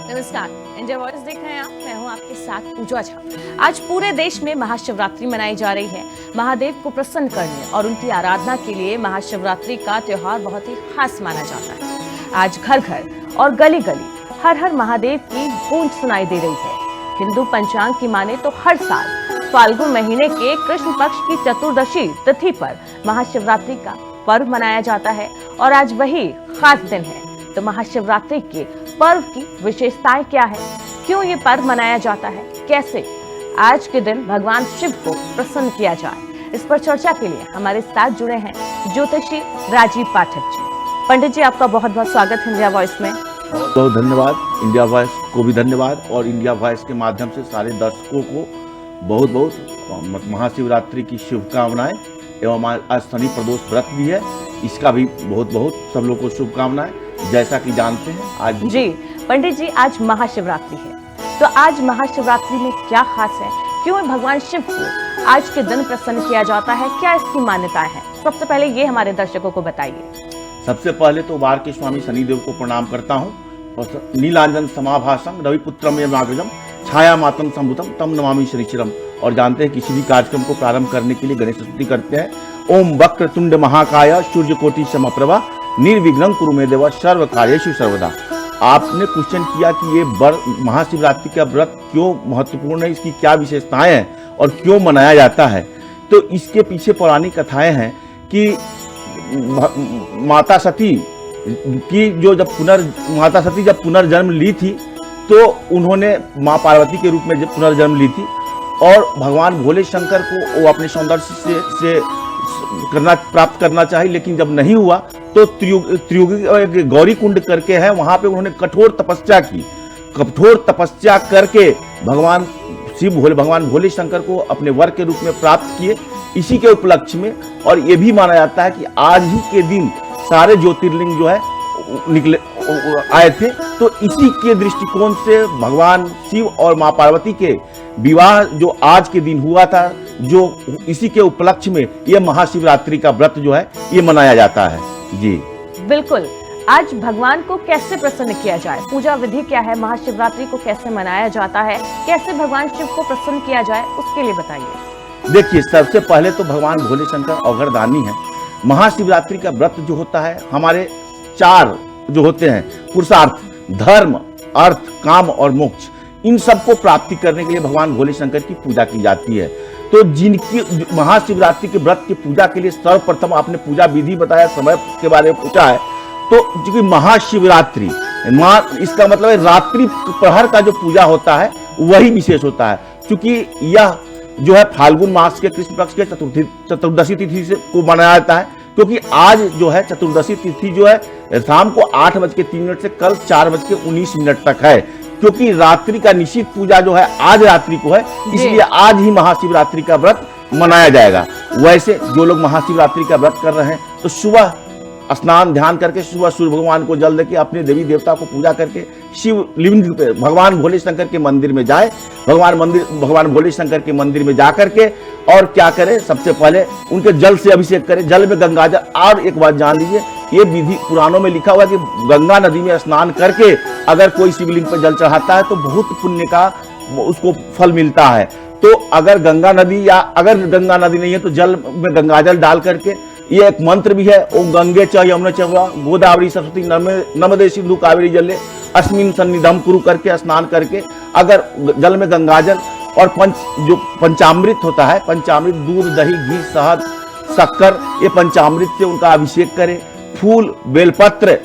नमस्कार, India voice देख रहे हैं आप। मैं हूं आपके साथ पूजा झा। आज पूरे देश में महाशिवरात्रि मनाई जा रही है। महादेव को प्रसन्न करने और उनकी आराधना के लिए महाशिवरात्रि का त्योहार बहुत ही खास माना जाता है। आज घर घर और गली गली हर हर महादेव की गूंज सुनाई दे रही है। हिंदू पंचांग की माने तो हर साल फाल्गुन महीने के कृष्ण पक्ष की चतुर्दशी तिथि पर महाशिवरात्रि का पर्व मनाया जाता है और आज वही खास दिन है। तो महाशिवरात्रि के पर्व की विशेषताएं क्या है, क्यों ये पर्व मनाया जाता है, कैसे आज के दिन भगवान शिव को प्रसन्न किया जाए, इस पर चर्चा के लिए हमारे साथ जुड़े हैं ज्योतिषी राजीव पाठक जी। पंडित जी, आपका बहुत बहुत स्वागत है इंडिया वॉइस में। बहुत बहुत धन्यवाद। इंडिया वॉइस को भी धन्यवाद और इंडिया वॉइस के माध्यम से सारे दर्शकों को बहुत बहुत महाशिवरात्रि की शुभकामनाएं एवं आज शनि प्रदोष व्रत भी है, इसका भी बहुत बहुत सब लोग को शुभकामनाएं। जैसा कि जानते हैं आज जी पंडित जी, आज महाशिवरात्रि है, तो आज महाशिवरात्रि में क्या खास है, क्यों भगवान शिव को आज के दिन प्रसन्न किया जाता है, क्या इसकी मान्यताएं हैं? सबसे पहले ये हमारे दर्शकों को बताइए। सबसे पहले तो वार के स्वामी शनिदेव को प्रणाम करता हूँ और नीलांजन समाभासम रविपुत्रम यमाग्रजम छाया मातम संभुतम तम नमामि शनिश्चरम। और जानते हैं किसी भी कार्यक्रम को प्रारंभ करने के लिए गणेश स्तुति करते हैं। ओम वक्रतुंड महाकाय सूर्यकोटि समप्रभा निर्विघ्नं कुरु मे देव सर्व कार्येषु सर्वदा। आपने क्वेश्चन किया कि ये महाशिवरात्रि का व्रत क्यों महत्वपूर्ण है, इसकी क्या विशेषताएं हैं और क्यों मनाया जाता है। तो इसके पीछे पौराणिक कथाएं हैं कि माता सती जब पुनर्जन्म ली थी तो उन्होंने माँ पार्वती के रूप में जब पुनर्जन्म ली थी और भगवान भोले शंकर को वो अपने सौंदर्य से प्राप्त करना चाहिए, लेकिन जब नहीं हुआ तो त्रियुगी गौरी कुंड करके है, वहां पे उन्होंने कठोर तपस्या करके भगवान भोले शंकर को अपने वर के रूप में प्राप्त किए। इसी के उपलक्ष्य में और ये भी माना जाता है कि आज ही के दिन सारे ज्योतिर्लिंग जो है निकले आए थे। तो इसी के दृष्टिकोण से भगवान शिव और माँ पार्वती के विवाह जो आज के दिन हुआ था, जो इसी के उपलक्ष्य में ये महाशिवरात्रि का व्रत जो है ये मनाया जाता है। जी बिल्कुल। आज भगवान को कैसे प्रसन्न किया जाए, पूजा विधि क्या है, महाशिवरात्रि को कैसे मनाया जाता है, कैसे भगवान शिव को प्रसन्न किया जाए, उसके लिए बताइए। देखिए, सबसे पहले तो भगवान भोले शंकर अवघड़दानी है। महाशिवरात्रि का व्रत जो होता है, हमारे 4 जो होते हैं पुरुषार्थ, धर्म, अर्थ, काम और मोक्ष, इन सबको प्राप्ति करने के लिए भगवान भोले शंकर की पूजा की जाती है। तो जिनकी महाशिवरात्रि के व्रत की पूजा के लिए सर्वप्रथम आपने पूजा विधि बताया, समय के बारे में पूछा है, तो क्योंकि महाशिवरात्रि इसका मतलब है रात्रि प्रहर का जो पूजा होता है वही विशेष होता है। क्योंकि यह जो है फाल्गुन मास के कृष्ण पक्ष के चतुर्दशी तिथि से को मनाया जाता है, क्योंकि आज जो है चतुर्दशी तिथि जो है शाम को 8:03 से कल 4:19 तक है। क्योंकि रात्रि का निश्चित पूजा जो है आज रात्रि को है, इसलिए आज ही महाशिवरात्रि का व्रत मनाया जाएगा। वैसे जो लोग महाशिवरात्रि का व्रत कर रहे हैं तो सुबह स्नान ध्यान करके सुबह सूर्य भगवान को जल देके अपने देवी देवता को पूजा करके शिव लिंग पे भगवान भोले शंकर के मंदिर में जाए। भगवान भोले शंकर के मंदिर में जा करके और क्या करें, सबसे पहले उनके जल से अभिषेक करें, जल में गंगाजल। और एक बात जान लीजिए, ये विधि पुराणों में लिखा हुआ है कि गंगा नदी में स्नान करके अगर कोई शिवलिंग पर जल चढ़ाता है तो बहुत पुण्य का उसको फल मिलता है। तो अगर गंगा नदी नहीं है तो जल में गंगाजल डाल करके, ये एक मंत्र भी है, ओम गंगे च यमुने चैव गोदावरी सरस्वती नर्मदे सिंधु कावेरी जले अस्मिन् सन्निधम कुरु करके स्नान करके, अगर जल में गंगाजल और पंचामृत होता है, पंचामृत दूध दही घी शहद शक्कर, ये पंचामृत से उनका अभिषेक करें। फूल बेलपत्र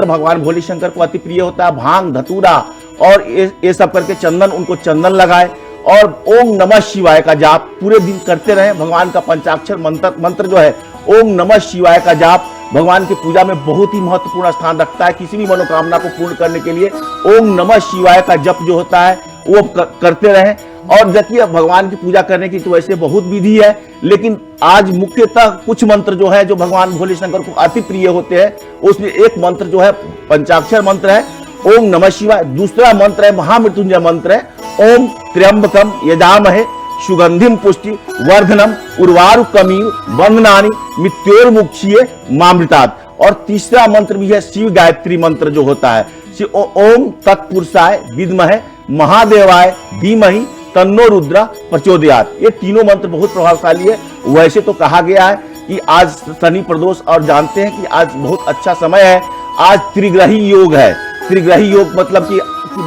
भगवान भोले शंकर को अति प्रिय होता है, भांग धतूरा और ये सब करके चंदन, उनको चंदन लगाए और ओम नमः शिवाय का जाप पूरे दिन करते रहे। भगवान का पंचाक्षर मंत्र जो है ओम नमः शिवाय का जाप भगवान की पूजा में बहुत ही महत्वपूर्ण स्थान रखता है। किसी भी मनोकामना को पूर्ण करने के लिए ओम नमः शिवाय का जप जो होता है वो करते रहें। और देखिए, भगवान की पूजा करने की तो वैसे बहुत विधि है, लेकिन आज मुख्यतः कुछ मंत्र जो है जो भगवान भोले शंकर को अति प्रिय होते हैं, उसमें एक मंत्र जो है पंचाक्षर मंत्र है ओम नमः शिवाय। दूसरा मंत्र है महामृत्युंजय मंत्र है ओम त्र्यंबकम यजामहे सुगंधिम पुष्टि वर्धनम उर्वारुकमीव वंदनानि मृत्योर्मुक्षीये मामृतात्। और तीसरा मंत्र भी है शिव गायत्री मंत्र जो होता है, ओम तत्पुरुषाय विद्महे महादेवाय धीमहि तन्नो रुद्र प्रचोदयात्। ये तीनों मंत्र बहुत प्रभावशाली है। वैसे तो कहा गया है कि आज शनि प्रदोष, और जानते हैं कि आज बहुत अच्छा समय है, आज त्रिग्रही योग है। त्रिग्रही योग मतलब कि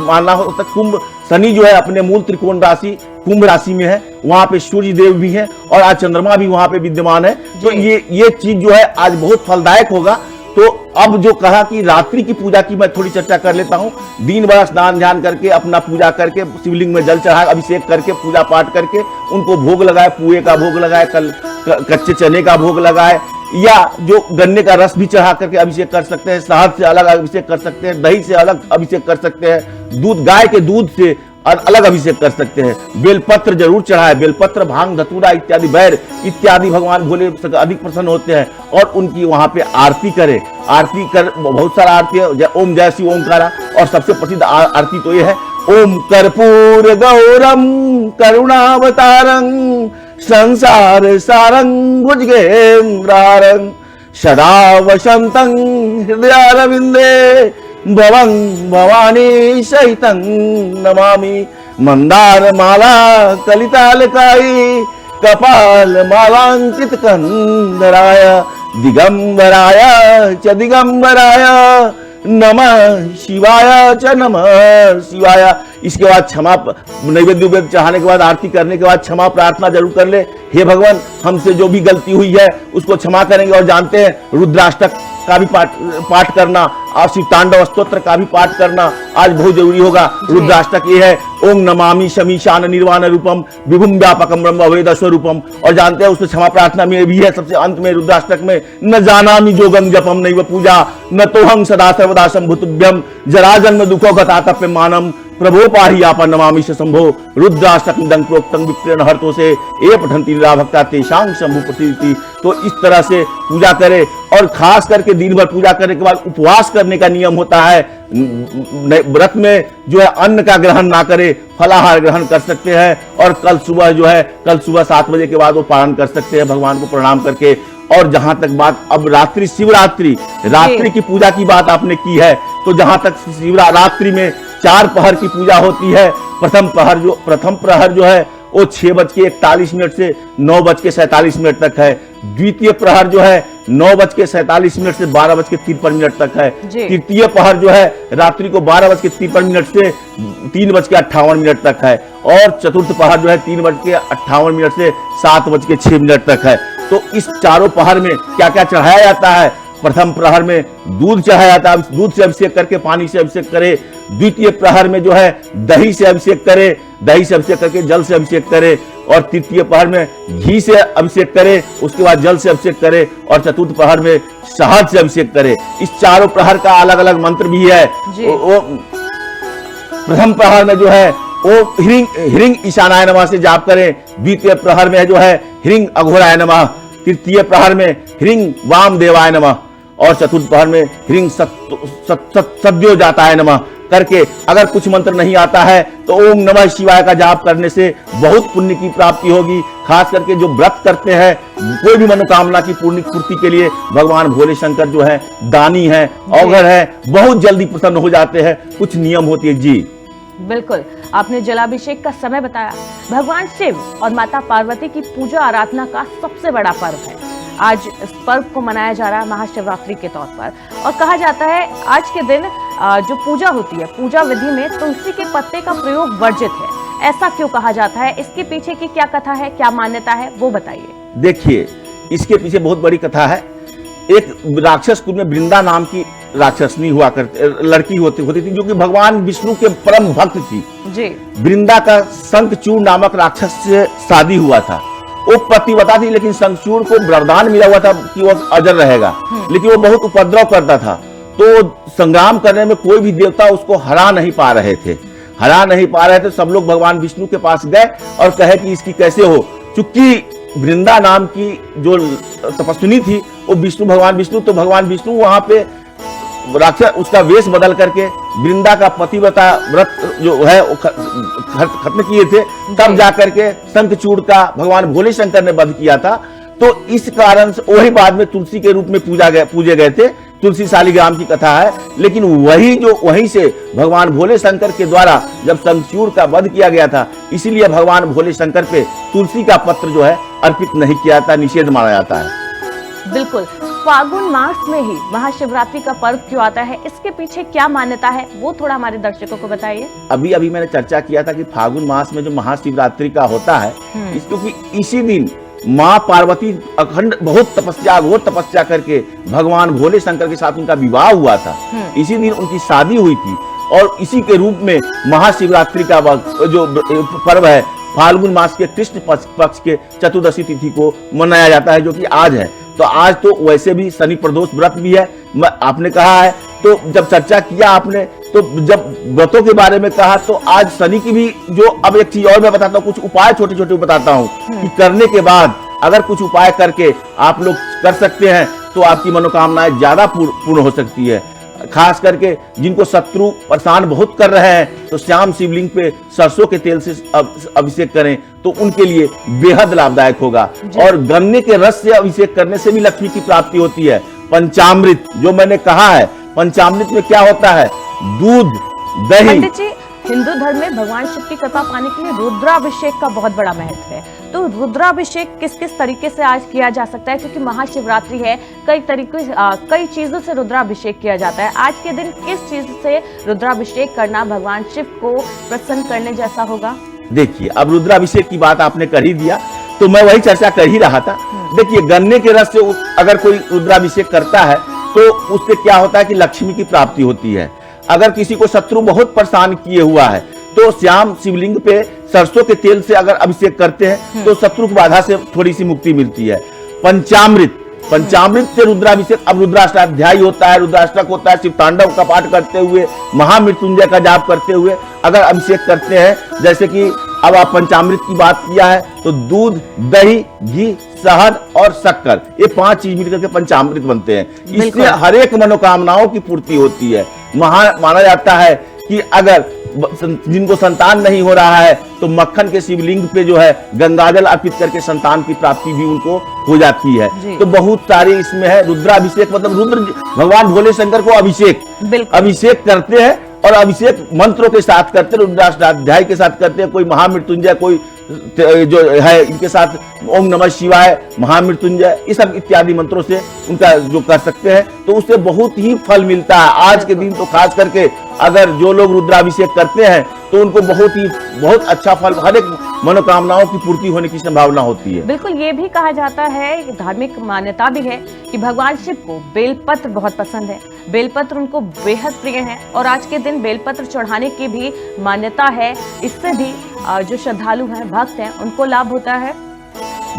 मानना होता है कुंभ, शनि जो है अपने मूल त्रिकोण राशि कुंभ राशि में है, वहां पे सूर्य देव भी हैं और आज चंद्रमा भी वहां पे विद्यमान है। तो ये चीज जो है आज बहुत फलदायक होगा। तो अब जो कहा कि रात्रि की पूजा की मैं थोड़ी चर्चा कर लेता हूँ। दिन भर स्नान ध्यान करके अपना पूजा करके शिवलिंग में जल चढ़ाए, अभिषेक करके पूजा पाठ करके उनको भोग लगाए, पुए का भोग लगाए, कच्चे चने का भोग लगाए, या जो गन्ने का रस भी चढ़ा करके अभिषेक कर सकते हैं। शहद से अलग अभिषेक कर सकते हैं, दही से अलग अभिषेक कर सकते हैं, दूध गाय के दूध से अलग अभिषेक कर सकते हैं। बेलपत्र जरूर चढ़ाए, बेलपत्र भांग धतूरा इत्यादि बैर इत्यादि भगवान भोले अधिक प्रसन्न होते हैं, और उनकी वहां पे आरती करे। आरती कर बहुत सारा आरती है, ओम जय शिव ओमकारा, और सबसे प्रसिद्ध आरती तो ये है ओम कर्पूर गौरम करुणावतारं संसार सारं भुजगेन्द्रारं सदा वसंतं हृदयारविंदे भवं भवानी सहितं नमामि। मंदार माला कलितालकाई कपाल मालांकित कंदराय दिगंबराय च दिगंबराय नमः शिवाय च नमः शिवाय। इसके बाद क्षमा, नैवेद्य चढ़ाने के बाद आरती करने के बाद क्षमा प्रार्थना जरूर कर ले। हे भगवान, हमसे जो भी गलती हुई है उसको क्षमा करेंगे। और जानते हैं रुद्राष्टक का भी पाठ करना और शिव तांडव स्तोत्र का भी पाठ करना आज बहुत जरूरी होगा। रुद्राष्टक ये है ओम नमामि शमीशान निर्वाण रूपम विभुम व्यापकम ब्रह्म वेद स्वरूपम। और जानते हैं उसमें क्षमा प्रार्थना में भी है सबसे अंत में रुद्राष्टक में, न जानामि जोगम जपम नैव पूजा न तोहं सदा सर्वदा शंभुतुभ्यम जरा जन्म दुखो गतातप्य मानम प्रभो पाहि आपन नमामि शंभो। रुद्राष्टक निदं प्रोक्तं विप्रेण हर्तो से ए पठन्ति भक्ता तेषां शंभु प्रतीति। तो इस तरह से पूजा करें, और खास करके दिन भर पूजा करने के बाद उपवास करने का नियम होता है। व्रत में जो है अन्न का ग्रहण ना करे, फलाहार ग्रहण कर सकते हैं, और कल सुबह 7 बजे के बाद वो पारण कर सकते हैं भगवान को प्रणाम करके। और जहां तक बात अब रात्रि शिवरात्रि की पूजा की बात आपने की है, तो जहां तक शिवरात्रि में 4 पहर की पूजा होती है। प्रथम प्रहर जो है वो 6:41 से 9:47 तक है। द्वितीय प्रहर जो है 9:47 से 12:53 तक है। तृतीय प्रहर जो है रात्रि को 12:53 से 3:58 तक है। और चतुर्थ प्रहर जो है 3:58 से 7:06 तक है। तो इस चारों प्रहर में क्या क्या चढ़ाया जाता है? प्रथम प्रहर में दूध चढ़ाया जाता है, दूध से अभिषेक करके पानी से अभिषेक करे। द्वितीय प्रहर में जो है दही से अभिषेक करे, दही से अभिषेक करके जल से अभिषेक करे। और तृतीय प्रहर में घी से अभिषेक करे, उसके बाद जल से अभिषेक करे। और चतुर्थ प्रहर में शहद से अभिषेक करे। इस चारों प्रहर का अलग अलग मंत्र भी है। वो प्रथम प्रहर में जो है वो ह्रीं ईशानाय नमः से जाप करें। द्वितीय प्रहर में जो है ह्रीं अघोराय नमः। तृतीय प्रहर में ह्रीं वामदेवाय नमः। और चतुर्थ प्रहर में ह्रीं सद्योजाताय नमः करके, अगर कुछ मंत्र नहीं आता है तो ओम नमः शिवाय का जाप करने से बहुत पुण्य की प्राप्ति होगी। खास करके जो व्रत करते हैं, कोई भी मनोकामना की पूर्ति के लिए भगवान भोले शंकर जो है दानी है, अवघड़ है, बहुत जल्दी प्रसन्न हो जाते हैं। कुछ नियम होती है जी। बिल्कुल, आपने जलाभिषेक का समय बताया। भगवान शिव और माता पार्वती की पूजा आराधना का सबसे बड़ा पर्व है। आज इस पर्व को मनाया जा रहा है महाशिवरात्रि के तौर पर, और कहा जाता है आज के दिन जो पूजा होती है, पूजा विधि में तुलसी के पत्ते का प्रयोग वर्जित है। ऐसा क्यों कहा जाता है? इसके पीछे की क्या कथा है, क्या मान्यता है, वो बताइए। देखिए, इसके पीछे बहुत बड़ी कथा है। एक राक्षस कुल में वृंदा नाम की राक्षसनी हुआ करती, लड़की होती थी, जो कि भगवान विष्णु के परम भक्त थी जी। वृंदा का शंखचूड़ नामक राक्षस से शादी हुआ था। वो पतिव्रता थी, लेकिन शंखचूड़ को वरदान मिला हुआ था कि वो अजर रहेगा, लेकिन वो बहुत उपद्रव करता था। तो संग्राम करने में कोई भी देवता उसको हरा नहीं पा रहे थे। सब लोग भगवान विष्णु के पास गए और कहे कि इसकी कैसे हो। चूंकि वृंदा नाम की जो तपस्विनी थी वो भगवान विष्णु वहां पे राक्षस उसका वेश बदल करके वृंदा का पतिव्रता व्रत जो है वो खत्म किए थे। तब जाकर के शंखचूड़ का भगवान भोले शंकर ने वध किया था। तो इस कारण से वही बाद में तुलसी के रूप में पूजे गए थे। तुलसी शालिग्राम की कथा है। लेकिन वहीं से भगवान भोले शंकर के द्वारा जब शंखचूड़ का वध किया गया था, इसीलिए भगवान भोले शंकर पे तुलसी का पत्र जो है अर्पित नहीं किया जाता, निषेध माना जाता है। बिल्कुल, फागुन मास में ही महाशिवरात्रि का पर्व क्यों आता है, इसके पीछे क्या मान्यता है, वो थोड़ा हमारे दर्शकों को बताइए। अभी मैंने चर्चा किया था कि फागुन मास में जो महाशिवरात्रि का होता है, क्योंकि इसी दिन माँ पार्वती अखंड घोर तपस्या करके भगवान भोले शंकर के साथ उनका विवाह हुआ था। इसी दिन उनकी शादी हुई थी और इसी के रूप में महाशिवरात्रि का जो पर्व है फाल्गुन मास के कृष्ण पक्ष के चतुर्दशी तिथि को मनाया जाता है, जो कि आज है। तो आज तो वैसे भी शनि प्रदोष व्रत भी है, आपने कहा है। तो जब चर्चा किया आपने, तो जब व्रतों के बारे में कहा, तो आज शनि की भी जो, अब एक चीज और मैं बताता हूँ, कुछ उपाय छोटे छोटे बताता हूँ कि करने के बाद अगर कुछ उपाय करके आप लोग कर सकते हैं तो आपकी मनोकामनाएं ज्यादा पूर्ण हो सकती है। खास करके जिनको शत्रु परेशान बहुत कर रहे हैं, तो श्याम शिवलिंग पे सरसों के तेल से अभिषेक करें तो उनके लिए बेहद लाभदायक होगा। और गन्ने के रस से अभिषेक करने से भी लक्ष्मी की प्राप्ति होती है। पंचामृत जो मैंने कहा है, पंचामृत में क्या होता है, दूध, दही। पंडित जी, हिंदू धर्म में भगवान शिव की कृपा पाने के लिए रुद्राभिषेक का बहुत बड़ा महत्व है। तो रुद्राभिषेक किस किस तरीके से आज किया जा सकता है, क्योंकि महाशिवरात्रि है, कई चीजों से रुद्राभिषेक किया जाता है। आज के दिन किस चीज से रुद्राभिषेक करना भगवान शिव को प्रसन्न करने जैसा होगा? देखिए, अब रुद्राभिषेक की बात आपने कर ही दिया, तो मैं वही चर्चा कर ही रहा था। देखिए, गन्ने के रस से अगर कोई रुद्राभिषेक करता है तो उससे क्या होता है कि लक्ष्मी की प्राप्ति होती है। अगर किसी को शत्रु बहुत परेशान किए हुआ है तो श्याम शिवलिंग पे सरसों के तेल से अगर अभिषेक करते हैं तो शत्रु की बाधा से थोड़ी सी मुक्ति मिलती है। पंचामृत से रुद्राभिषेक, अब रुद्राष्टाध्याय होता है, रुद्राष्टक होता है, शिव तांडव का पाठ करते हुए, महामृत्युंजय का जाप करते हुए अगर अभिषेक करते हैं, जैसे कि अब आप पंचामृत की बात किया है, तो दूध, दही, घी, शहद और शक्कर, ये 5 चीज मिलकर के पंचामृत बनते हैं। इससे हर एक मनोकामनाओं की पूर्ति होती है। माना जाता है कि अगर जिनको संतान नहीं हो रहा है तो मक्खन के शिवलिंग पे जो है गंगाजल अर्पित करके संतान की प्राप्ति भी उनको हो जाती है। तो बहुत सारे इसमें है। रुद्राभिषेक मतलब रुद्र भगवान भोले शंकर को अभिषेक करते हैं और अभिषेक मंत्रों के साथ करते हैं, रुद्राष्टाध्याय के साथ करते हैं। कोई महामृत्युंजय, कोई जो है इनके साथ ओम नमः शिवाय, महामृत्युंजय, ये सब इत्यादि मंत्रों से उनका जो कर सकते हैं तो उससे बहुत ही फल मिलता है। आज के दिन तो खास करके अगर जो लोग रुद्राभिषेक करते हैं तो उनको बहुत अच्छा फल, हर एक मनोकामनाओं की पूर्ति होने की संभावना होती है। बिल्कुल, ये भी कहा जाता है, धार्मिक मान्यता भी है कि भगवान शिव को बेलपत्र बहुत पसंद है, बेलपत्र उनको बेहद प्रिय है और आज के दिन बेलपत्र चढ़ाने की भी मान्यता है। इससे भी जो श्रद्धालु हैं, भक्त हैं, उनको लाभ होता है।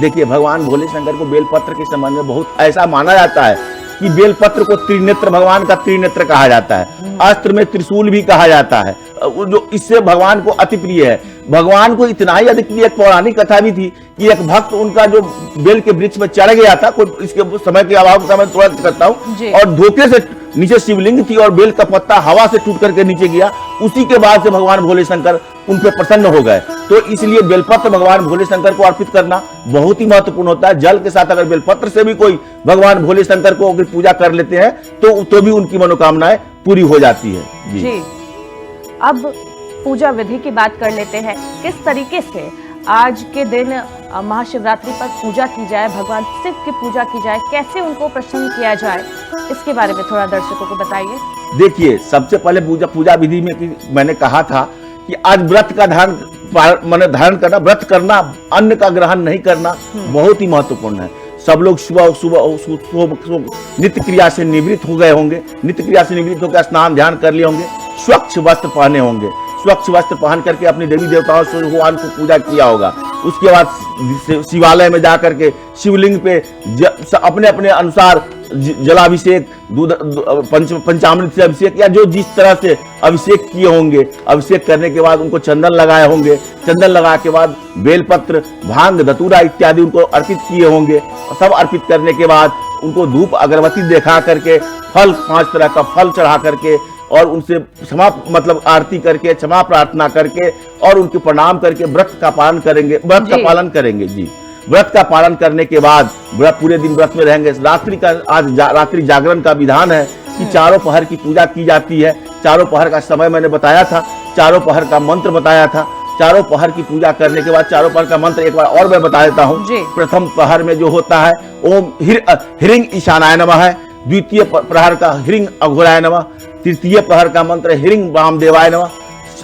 देखिए, भगवान भोले शंकर को बेलपत्र के संबंध में बहुत ऐसा माना जाता है कि बेलपत्र को त्रिनेत्र, भगवान का त्रिनेत्र कहा जाता है। अस्त्र में त्रिशूल भी कहा जाता है, जो इससे भगवान को अति प्रिय है। भगवान को इतना ही अधिक प्रिय, एक पौराणिक कथा भी थी कि एक भक्त उनका जो बेल के वृक्ष में चढ़ गया था, कोई इसके समय के अभाव का मैं थोड़ा करता हूँ, और धोखे से नीचे शिवलिंग थी और बेल का पत्ता हवा से टूट करके नीचे गया। उसी के बाद से भगवान भोले शंकर उन पे प्रसन्न हो गए। तो इसलिए बेलपत्र भगवान भोले शंकर को अर्पित करना बहुत ही महत्वपूर्ण होता है। जल के साथ अगर बेलपत्र से भी कोई भगवान भोले शंकर को अगर पूजा कर लेते हैं तो भी उनकी मनोकामनाएं पूरी हो जाती है। जी। अब पूजा विधि की बात कर लेते हैं। किस तरीके से आज के दिन महाशिवरात्रि पर पूजा की जाए, भगवान शिव की पूजा की जाए, कैसे उनको प्रसन्न किया जाए, इसके बारे में थोड़ा दर्शकों को बताइए। देखिए, सबसे पहले पूजा विधि में मैंने कहा था कि आज व्रत का धारण करना, व्रत करना, अन्न का ग्रहण नहीं करना बहुत ही महत्वपूर्ण है। सब लोग सुबह नित्य क्रिया से निवृत्त हो गए होंगे, नित्य क्रिया से निवृत्त होकर स्नान ध्यान कर लिए होंगे, स्वच्छ वस्त्र पहने होंगे, स्वच्छ वस्त्र पहन करके अपने देवी देवताओं से भगवान को पूजा किया होगा। उसके बाद शिवालय में जाकर के शिवलिंग पे अपने अपने अनुसार जलाभिषेक, दूध, पंचामृत से अभिषेक या जो जिस तरह से अभिषेक किए होंगे, अभिषेक करने के बाद उनको चंदन लगाए होंगे, चंदन लगा के बाद बेलपत्र, भांग, धतूरा इत्यादि उनको अर्पित किए होंगे। सब अर्पित करने के बाद उनको धूप अगरबत्ती दिखा करके, फल 5 तरह का फल चढ़ा करके और उनसे क्षमा मतलब आरती करके, क्षमा प्रार्थना करके और उनके प्रणाम करके व्रत का पालन करेंगे, व्रत का पालन करेंगे। जी, व्रत का पालन करने के बाद पूरे दिन व्रत में रहेंगे। रात्रि का रात्रि जागरण का विधान है कि चारों पहर की पूजा की जाती है। चारों पहर का समय मैंने बताया था, चारों पहर का मंत्र बताया था। चारों पहर की पूजा करने के बाद चारों पहर का मंत्र एक बार और मैं बता देता हूँ। प्रथम पहर में जो होता है ओम ह्रीं ईशानाय नमः है। द्वितीय प्रहर का ह्रीं अघोराय नमः। तृतीय पहर का मंत्र ह्रीं वामदेवाय नमः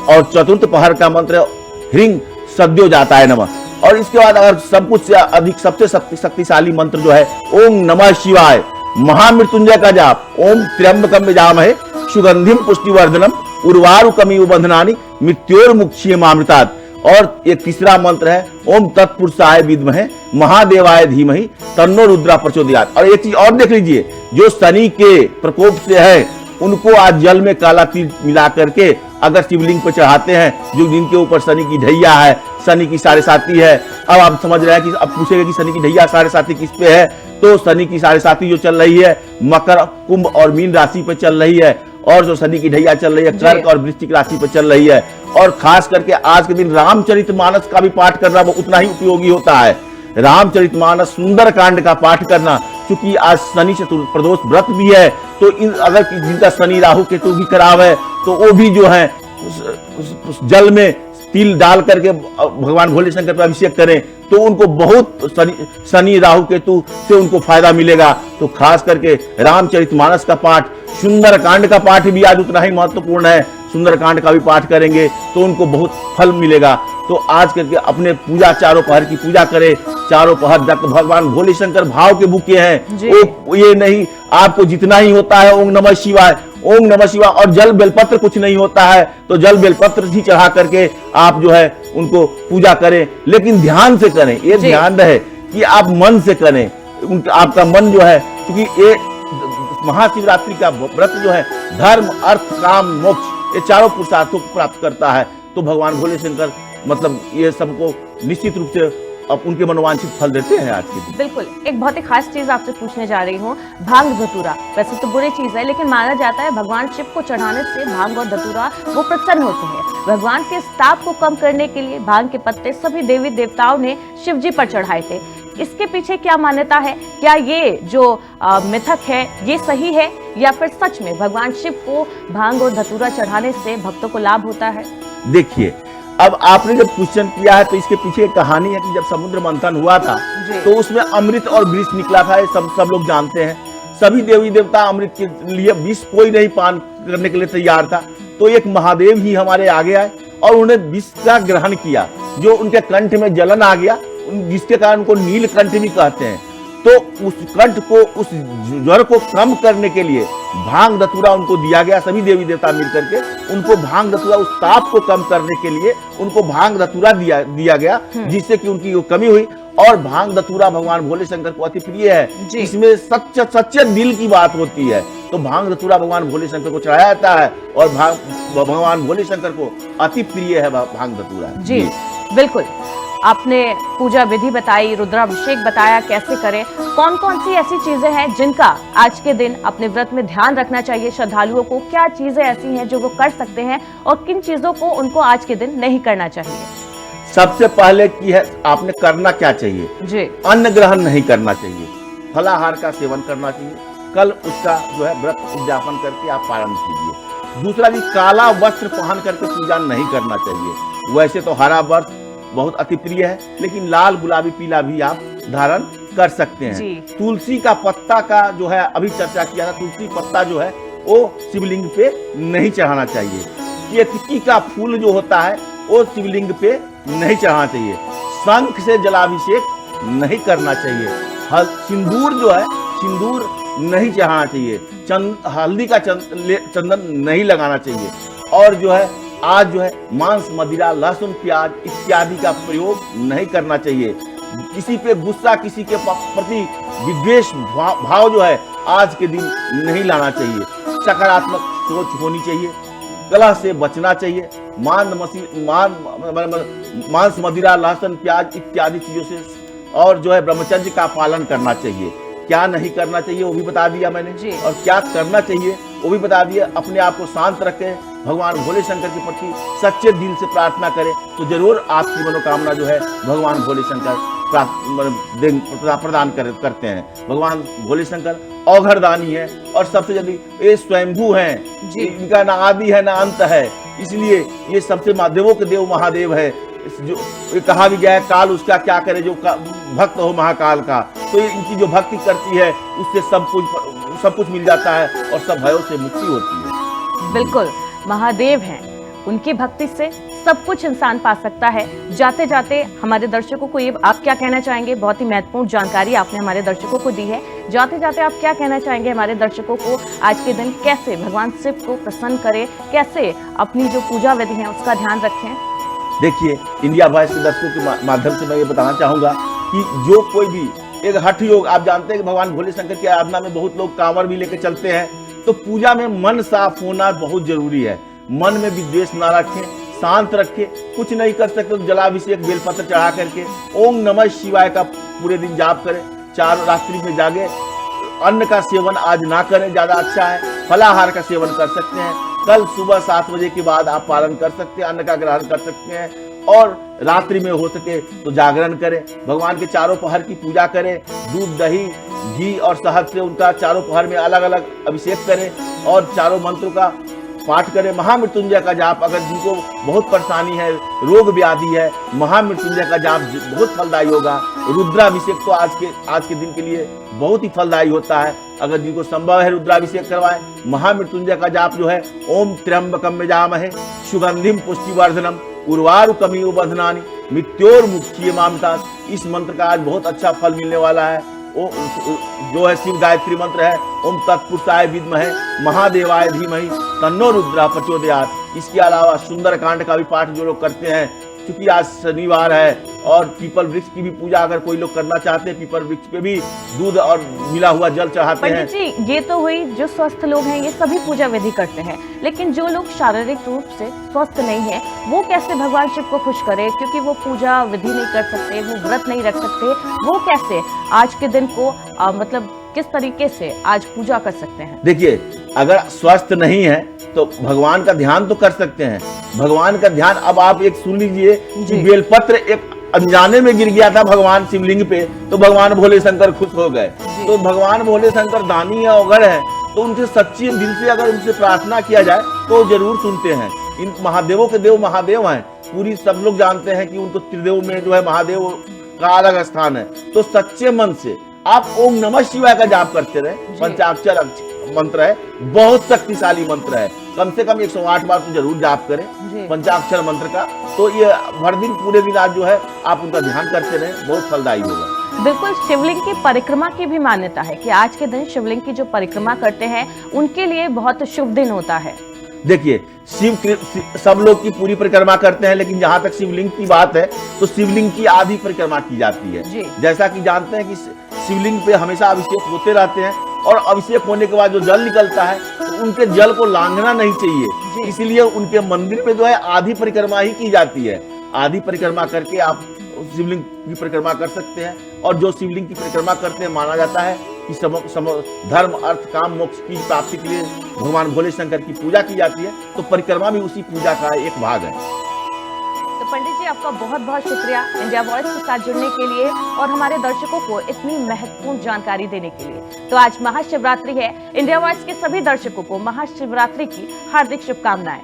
और चतुर्थ पहर का मंत्र ह्रीं सद्योजाताय नमः। और इसके बाद अगर सब कुछ से अधिक सबसे शक्तिशाली मंत्र जो है ओम नमः शिवाय महामृत्युंजय का जाप, ओम त्र्यंबकम यजामहे सुगंधिम पुष्टिवर्धनम उर्वारुकमिव बंधनानि मृत्योर्मुक्षीयमामृतात्। और एक तीसरा मंत्र है ओम तत्पुरुषाय विद्महे महादेवाय धीमहि तन्नो रुद्रा प्रचोदयात्। और एक चीज और देख लीजिए, जो शनि के प्रकोप से है उनको आज जल में काला तिल मिला करके अगर शिवलिंग पर चढ़ाते हैं, जो जिनके ऊपर शनि की ढैया है, शनि की साढ़े साती है। अब आप समझ रहे हैं कि अब पूछेगा कि शनि की ढैया साढ़े साती किस पे है, तो शनि की साढ़े साती जो चल रही है मकर, कुंभ और मीन राशि पे चल रही है, और जो शनि की ढैया चल रही है कर्क और वृश्चिक राशि पे चल रही है। और खास करके आज के दिन रामचरितमानस का भी पाठ करना वो उतना ही उपयोगी होता है। रामचरितमानस सुंदर कांड का पाठ करना, क्योंकि आज शनि चतुर्थ प्रदोष व्रत भी है, तो अगर जिनका शनि राहु केतु भी खराब है तो वो भी जो है उस जल में तिल डाल करके भगवान भोले शंकर पर अभिषेक करें तो उनको बहुत शनि राहु केतु से उनको फायदा मिलेगा। तो खास करके रामचरितमानस का पाठ, सुंदरकांड का पाठ भी आज उतना ही महत्वपूर्ण है। सुंदरकांड का भी पाठ करेंगे तो उनको बहुत फल मिलेगा। तो आज करके अपने पूजा चारों पहर की पूजा करें। चारों पहर भगवान भोले शंकर भाव के भूखे हैं। ये नहीं आपको जितना ही होता है ओम नमः शिवाय, ओम नमः शिवाय, और जल बेलपत्र कुछ नहीं होता है तो जल बेलपत्र ही चढ़ा करके आप जो है उनको पूजा करें, लेकिन ध्यान से करें। ये ध्यान रहे कि आप मन से करें। आपका मन जो है, क्योंकि ये महाशिवरात्रि का व्रत जो है धर्म अर्थ काम मोक्ष ये चारों पुरुषार्थों को प्राप्त करता है। तो भगवान भोले शंकर मतलब ये सबको निश्चित रूप से अब उनके मनोवांछित फल देते हैं आज के दिन। बिल्कुल। एक बहुत ही खास चीज आपसे पूछने जा रही हूँ, भांग धतूरा वैसे तो बुरी चीज है, लेकिन माना जाता है भगवान शिव को चढ़ाने से भांग और धतूरा वो प्रसन्न होते हैं। भगवान के ताप को कम करने के लिए भांग के पत्ते सभी देवी देवताओं ने शिव जी पर चढ़ाए थे। इसके पीछे क्या मान्यता है? क्या ये जो मिथक है ये सही है, या फिर सच में भगवान शिव को भांग और धतूरा चढ़ाने से भक्तों को लाभ होता है? देखिए, अब आपने जब क्वेश्चन किया है तो इसके पीछे एक कहानी है कि जब समुद्र मंथन हुआ था तो उसमें अमृत और विष निकला था। ये सब लोग जानते हैं। सभी देवी देवता अमृत के लिए, विष कोई नहीं पान करने के लिए तैयार था। तो एक महादेव ही हमारे आगे आए और उन्हें विष का ग्रहण किया, जो उनके कंठ में जलन आ गया, जिसके कारण उनको नीलकंठ भी कहते हैं। तो उस कंठ को, उस ज्वर को कम करने के लिए भांग धतूरा उनको दिया गया। सभी देवी देवता मिलकर के उनको भांग धतूरा, उस ताप को कम करने के लिए उनको भांग धतूरा दिया गया, जिससे कि उनकी कमी हुई। और भांग धतूरा भगवान भोले शंकर को अति प्रिय है। इसमें सच्चे दिल की बात होती है। तो भांग धतूरा भगवान भोले शंकर को चढ़ाया जाता है और भगवान भोले शंकर को अति प्रिय है भांग धतूरा। जी बिल्कुल। आपने पूजा विधि बताई, रुद्राभिषेक बताया कैसे करें। कौन कौन सी ऐसी चीजें हैं जिनका आज के दिन अपने व्रत में ध्यान रखना चाहिए श्रद्धालुओं को? क्या चीजें ऐसी हैं जो वो कर सकते हैं और किन चीजों को उनको आज के दिन नहीं करना चाहिए? सबसे पहले की है आपने करना क्या चाहिए जी, अन्न ग्रहण नहीं करना चाहिए, फलाहार का सेवन करना चाहिए। कल उसका जो है व्रत उद्यापन करके आप पालन कीजिए। दूसरा जी, काला वस्त्र पहन करके पूजा नहीं करना चाहिए। वैसे तो हरा वस्त्र बहुत अति प्रिय है, लेकिन लाल गुलाबी पीला भी आप धारण कर सकते हैं। तुलसी का पत्ता का जो है अभी चर्चा किया था, तुलसी पत्ता जो है वो शिवलिंग पे नहीं चढ़ाना चाहिए। केतकी का फूल जो होता है वो शिवलिंग पे नहीं चढ़ाना चाहिए। शंख से जलाभिषेक नहीं करना चाहिए। सिंदूर जो है, सिंदूर नहीं चढ़ाना चाहिए। हल्दी का चंदन नहीं लगाना चाहिए। और जो है आज जो है मांस मदिरा लहसुन प्याज इत्यादि का प्रयोग नहीं करना चाहिए। किसी पे गुस्सा, किसी के प्रति विद्वेष भाव जो है आज के दिन नहीं लाना चाहिए। सकारात्मक सोच होनी चाहिए। कलह से बचना चाहिए। मांस मदिरा लहसुन प्याज इत्यादि चीजों से, और जो है ब्रह्मचर्य का पालन करना चाहिए। क्या नहीं करना चाहिए वो भी बता दिया मैंने जी, और क्या करना चाहिए वो भी बता दिया। अपने आप को शांत रखें, भगवान भोले शंकर के प्रति सच्चे दिल से प्रार्थना करें तो जरूर आपकी मनोकामना जो है भगवान भोले शंकर प्रदान करते हैं। भगवान भोले शंकर अवघड़दानी है और सबसे जल्दी ये स्वयंभू हैं, इनका ना आदि है ना अंत है, इसलिए ये सबसे देवों के देव महादेव है। जो ये कहा भी गया है, काल उसका क्या करे जो भक्त हो महाकाल का। तो इनकी जो भक्ति करती है उससे सब कुछ मिल जाता है और सब भयों से मुक्ति होती है। बिल्कुल, महादेव हैं, उनकी भक्ति से सब कुछ इंसान पा सकता है। जाते जाते हमारे दर्शकों को ये आप क्या कहना चाहेंगे? बहुत ही महत्वपूर्ण जानकारी आपने हमारे दर्शकों को दी है। जाते जाते आप क्या कहना चाहेंगे हमारे दर्शकों को आज के दिन कैसे भगवान शिव को प्रसन्न करें, कैसे अपनी जो पूजा विधि है उसका ध्यान रखें? देखिए, इंडिया वॉइस के दर्शकों के माध्यम से मैं ये बताना चाहूंगा कि जो कोई भी एक हठ योग, आप जानते हैं कि भगवान भोले शंकर की आराधना में बहुत लोग कांवर भी लेके चलते हैं, तो पूजा में मन साफ होना बहुत जरूरी है। मन में विद्वेष ना रखें, शांत रखें, कुछ नहीं कर सकते तो जलाभिषेक बेलपत्र चढ़ा करके ओम नमः शिवाय का पूरे दिन जाप करें। 4 रात्रि में जागे, अन्न का सेवन आज ना करें, ज्यादा अच्छा है। फलाहार का सेवन कर सकते हैं, कल सुबह 7 बजे के बाद आप पालन कर सकते हैं, अन्न का ग्रहण कर सकते हैं। और रात्रि में हो सके तो जागरण करें, भगवान के चारों पहर की पूजा करें, दूध दही घी और शहद से उनका चारों पहर में अलग अलग अभिषेक करें और चारों मंत्रों का पाठ करें। महामृत्युंजय का जाप, अगर जिनको बहुत परेशानी है, रोग व्याधि है, महामृत्युंजय का जाप बहुत फलदायी होगा। रुद्राभिषेक तो आज के दिन के लिए बहुत ही फलदायी होता है। अगर जिनको संभव है रुद्राभिषेक करवाएं। महामृत्युंजय का जाप जो है, ओम त्र्यंबकम यजामहे सुगंधिम पुष्टिवर्धनम उर्वारुकमिव बंधनानि मृत्योर्मुक्षीय मामतात्, इस मंत्र का आज बहुत अच्छा फल मिलने वाला है। जो है शिव गायत्री मंत्र है, ओम तत्पुरुषाय विद्महे महादेवाय धीमहि तन्नो रुद्रः प्रचोदयात्। इसके अलावा सुंदरकांड का भी पाठ जो लोग करते हैं, क्योंकि आज शनिवार है और पीपल वृक्ष की भी पूजा अगर कोई लोग करना चाहते हैं, पीपल वृक्ष पे भी दूध और मिला हुआ जल चढ़ाते हैं। पंडित जी, ये तो हुई जो स्वस्थ लोग हैं, ये सभी पूजा विधि करते हैं, लेकिन जो लोग शारीरिक रूप से स्वस्थ नहीं है, वो कैसे भगवान शिव को खुश करे? क्योंकि वो पूजा विधि नहीं कर सकते, वो व्रत नहीं रख सकते, वो कैसे आज के दिन को मतलब किस तरीके से आज पूजा कर सकते हैं? देखिए, अगर स्वस्थ नहीं है तो भगवान का ध्यान तो कर सकते हैं। भगवान का ध्यान, अब आप एक सुन लीजिए कि बेलपत्र एक अनजाने में गिर गया था भगवान शिवलिंग पे, तो भगवान भोले शंकर खुश हो गए। तो भगवान भोले शंकर दानी है, अवघड़ है, तो उनसे सच्चे दिल से अगर उनसे प्रार्थना किया जाए तो जरूर सुनते हैं। इन महादेवों के देव महादेव हैं, पूरी सब लोग जानते हैं कि उनको त्रिदेव में जो है महादेव का अलग स्थान है। तो सच्चे मन से आप ओम नमः शिवाय का जाप करते रहे। पंचाक्षर मंत्र है, बहुत शक्तिशाली मंत्र है, कम से कम 108 बार तो जरूर जाप करें पंचाक्षर मंत्र का। तो ये हर दिन पूरे दिन आज जो है आप उनका ध्यान करते रहे, बहुत फलदायी होगा। बिल्कुल, शिवलिंग की परिक्रमा की भी मान्यता है कि आज के दिन शिवलिंग की जो परिक्रमा करते हैं उनके लिए बहुत शुभ दिन होता है। देखिए, सब लोग की पूरी परिक्रमा करते हैं, लेकिन जहां तक शिवलिंग की बात है तो शिवलिंग की आधी परिक्रमा की जाती है। जैसा कि जानते हैं कि शिवलिंग पे हमेशा अभिषेक होते रहते हैं और अभिषेक होने के बाद जो जल निकलता है तो उनके जल को लांघना नहीं चाहिए, इसलिए उनके मंदिर में जो है आधी परिक्रमा ही की जाती है। आधी परिक्रमा करके आप शिवलिंग की परिक्रमा कर सकते हैं। और जो शिवलिंग की परिक्रमा करते हैं, माना जाता है कि धर्म अर्थ काम मोक्ष की प्राप्ति के लिए भगवान भोले शंकर की पूजा की जाती है, तो परिक्रमा भी उसी पूजा का एक भाग है। तो पंडित जी, आपका बहुत बहुत शुक्रिया इंडिया वॉइस के साथ जुड़ने के लिए और हमारे दर्शकों को इतनी महत्वपूर्ण जानकारी देने के लिए। तो आज महाशिवरात्रि है, इंडिया वॉइस के सभी दर्शकों को महाशिवरात्रि की हार्दिक शुभकामनाएं।